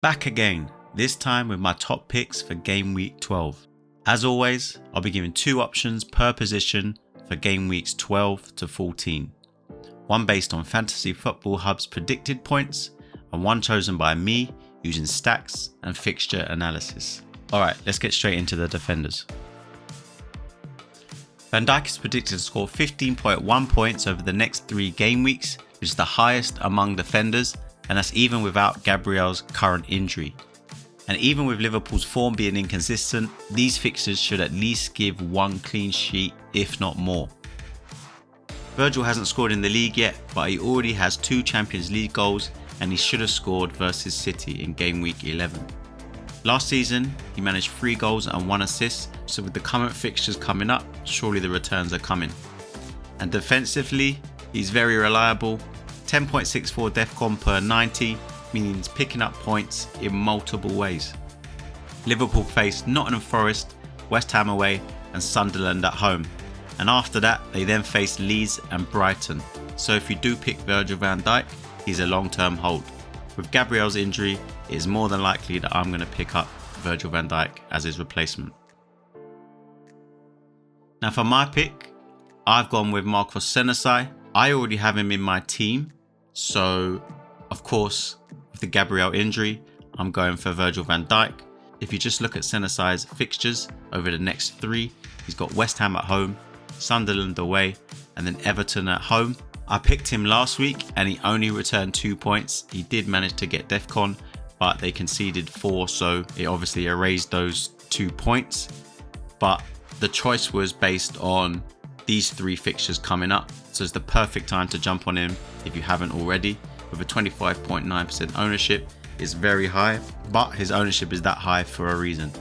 Back again, this time with my top picks for Game Week 12. As always, I'll be giving 2 options per position for Game Weeks 12 to 14. One based on Fantasy Football Hub's predicted points, and one chosen by me using stacks and fixture analysis. Alright, let's get straight into the defenders. Van Dijk is predicted to score 15.1 points over the next 3 game weeks, which is the highest among defenders, and that's even without Gabriel's current injury. And even with Liverpool's form being inconsistent, these fixtures should at least give 1 clean sheet, if not more. Virgil hasn't scored in the league yet, but he already has 2 Champions League goals, and he should have scored versus City in Game Week 11. Last season, he managed 3 goals and 1 assist, so with the current fixtures coming up, surely the returns are coming. And defensively, he's very reliable. 10.64 defcon per 90 means picking up points in multiple ways. Liverpool face Nottingham Forest, West Ham away and Sunderland at home. And after that, they then face Leeds and Brighton. So if you do pick Virgil van Dijk, he's a long-term hold. With Gabriel's injury, it is more than likely that I'm going to pick up Virgil van Dijk as his replacement. Now for my pick, I've gone with Marcos Senesi. I already have him in my team. So, of course, with the Gabriel injury, I'm going for Virgil van Dijk. If you just look at Senesi's fixtures over the next 3, he's got West Ham at home, Sunderland away, and then Everton at home. I picked him last week and he only returned 2 points. He did manage to get defcon, but they conceded 4, so it obviously erased those 2 points. But the choice was based on these 3 fixtures coming up, so it's the perfect time to jump on him if you haven't already. With a 25.9% ownership, it's very high, but his ownership is that high for a reason.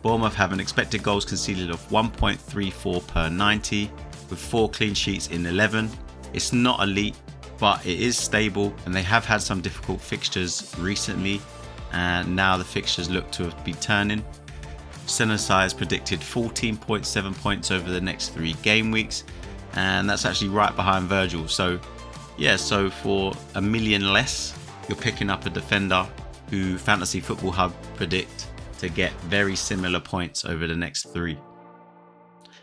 Bournemouth have an expected goals conceded of 1.34 per 90 with 4 clean sheets in 11. It's not elite, but it is stable, and they have had some difficult fixtures recently, and now the fixtures look to be turning. Senesi is predicted 14.7 points over the next 3 game weeks, and that's actually right behind Virgil. So yeah, so for $1 million less, you're picking up a defender who Fantasy Football Hub predict to get very similar points over the next 3.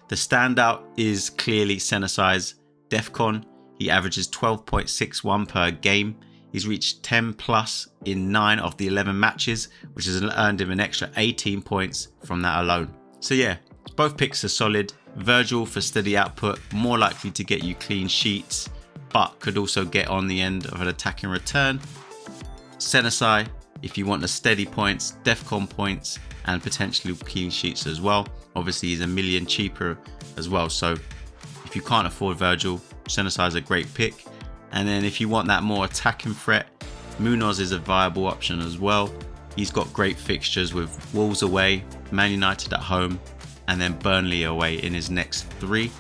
The standout is clearly Senesi's defcon. He averages 12.61 per game. He's reached 10 plus in 9 of the 11 matches, which has earned him an extra 18 points from that alone. So yeah, both picks are solid. Virgil for steady output, more likely to get you clean sheets, but could also get on the end of an attacking return. Senesi, if you want the steady points, defcon points, and potentially clean sheets as well. Obviously, he's $1 million cheaper as well. So if you can't afford Virgil, Senesi is a great pick. And then if you want that more attacking threat, Munoz is a viable option as well. He's got great fixtures with Wolves away, Man United at home, and then Burnley away in his next 3.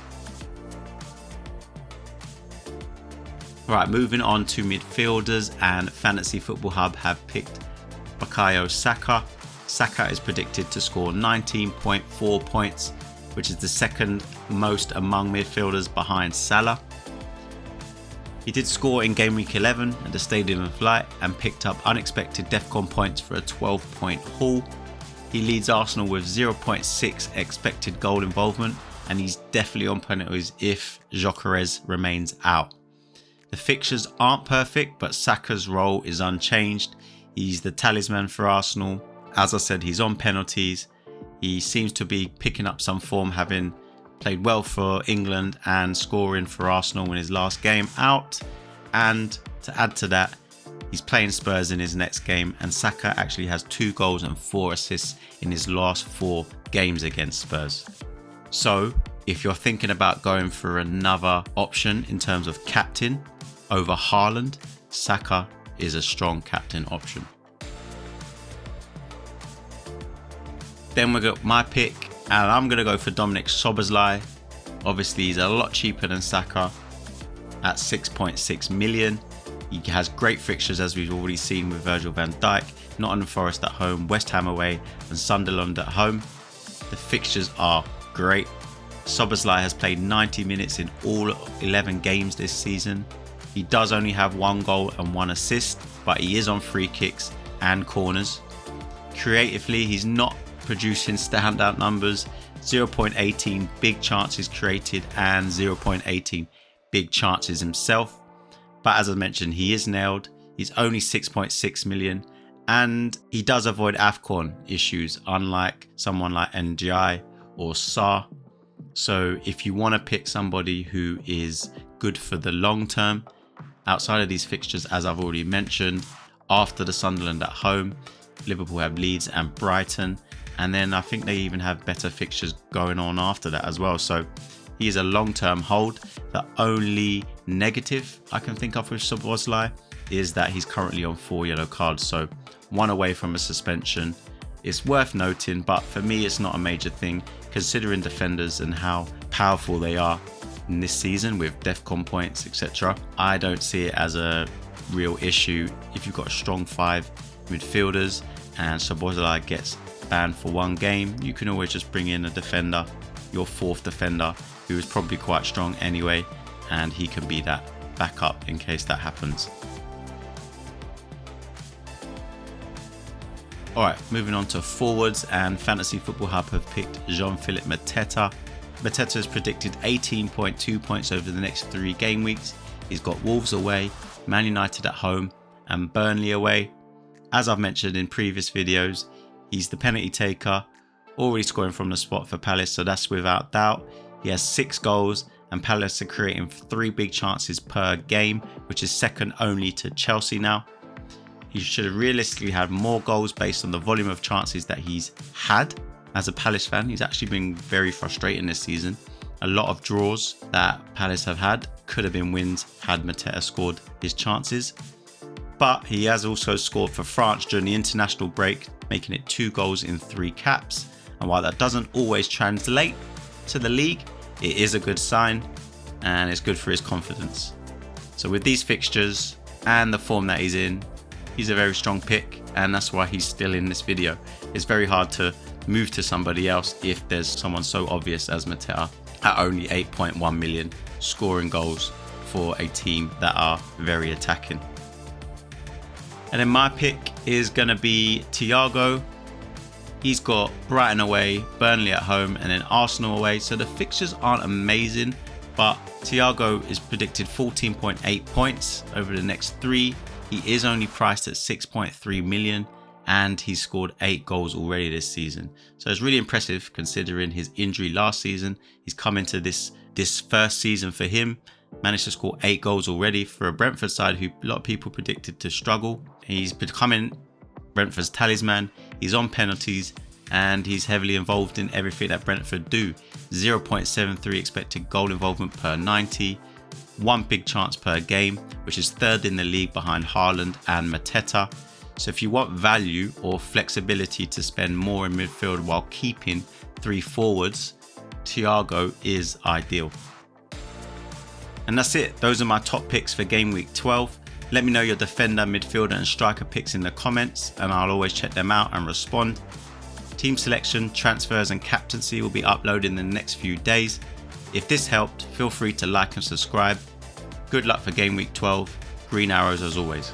Right, moving on to midfielders, and Fantasy Football Hub have picked Bukayo Saka. Saka is predicted to score 19.4 points, which is the second most among midfielders behind Salah. He did score in Game Week 11 at the Stadium of Light and picked up unexpected defcon points for a 12-point haul. He leads Arsenal with 0.6 expected goal involvement, and he's definitely on penalties if Gyökeres remains out. The fixtures aren't perfect, but Saka's role is unchanged. He's the talisman for Arsenal. As I said, he's on penalties. He seems to be picking up some form, having played well for England and scoring for Arsenal in his last game out. And to add to that, he's playing Spurs in his next game, and Saka actually has 2 goals and 4 assists in his last 4 games against Spurs. So if you're thinking about going for another option in terms of captain over Haaland, Saka is a strong captain option. Then we got my pick, and I'm going to go for Dominic Szoboszlai. Obviously, he's a lot cheaper than Saka at 6.6 million. He has great fixtures, as we've already seen with Virgil van Dijk, Nottingham Forest at home, West Ham away, and Sunderland at home. The fixtures are great. Szoboszlai has played 90 minutes in all 11 games this season. He does only have 1 goal and 1 assist, but he is on free kicks and corners. Creatively, he's not producing standout numbers. 0.18 big chances created and 0.18 big chances himself. But as I mentioned, he is nailed. He's only 6.6 million and he does avoid AFCON issues, unlike someone like NGI or Sa. So if you want to pick somebody who is good for the long term, outside of these fixtures, as I've already mentioned, after the Sunderland at home, Liverpool have Leeds and Brighton. And then I think they even have better fixtures going on after that as well. So he is a long-term hold. The only negative I can think of with Szoboszlai is that he's currently on 4 yellow cards. So 1 away from a suspension. It's worth noting, but for me, it's not a major thing considering defenders and how powerful they are in this season with DEFCON points, etc. I don't see it as a real issue. If you've got a strong 5 midfielders and Szoboszlai gets banned for 1 game, you can always just bring in a defender, your 4th defender, who is probably quite strong anyway, and he can be that backup in case that happens. Alright, moving on to forwards, and Fantasy Football Hub have picked Jean-Philippe Mateta. Mateta has predicted 18.2 points over the next 3 game weeks. He's got Wolves away, Man United at home, and Burnley away. As I've mentioned in previous videos, he's the penalty taker, already scoring from the spot for Palace, so that's without doubt. He has 6 goals, and Palace are creating 3 big chances per game, which is second only to Chelsea now. He should have realistically had more goals based on the volume of chances that he's had. As a Palace fan, he's actually been very frustrating this season. A lot of draws that Palace have had could have been wins had Mateta scored his chances. But he has also scored for France during the international break, making it 2 goals in 3 caps. And while that doesn't always translate to the league, it is a good sign and it's good for his confidence. So with these fixtures and the form that he's in, he's a very strong pick, and that's why he's still in this video. It's very hard to move to somebody else if there's someone so obvious as Mateta at only 8.1 million scoring goals for a team that are very attacking. And then my pick is going to be Thiago. He's got Brighton away, Burnley at home, and then Arsenal away. So the fixtures aren't amazing, but Thiago is predicted 14.8 points over the next 3. He is only priced at 6.3 million and he's scored 8 goals already this season. So it's really impressive considering his injury last season. He's come into this first season for him, managed to score 8 goals already for a Brentford side who a lot of people predicted to struggle. He's becoming Brentford's talisman. He's on penalties and he's heavily involved in everything that Brentford do. 0.73 expected goal involvement per 90. 1 big chance per game, which is 3rd in the league behind Haaland and Mateta. So if you want value or flexibility to spend more in midfield while keeping 3 forwards, Thiago is ideal. And that's it. Those are my top picks for game week 12. Let me know your defender, midfielder and striker picks in the comments and I'll always check them out and respond. Team selection, transfers and captaincy will be uploaded in the next few days. If this helped, feel free to like and subscribe. Good luck for game week 12. Green arrows as always.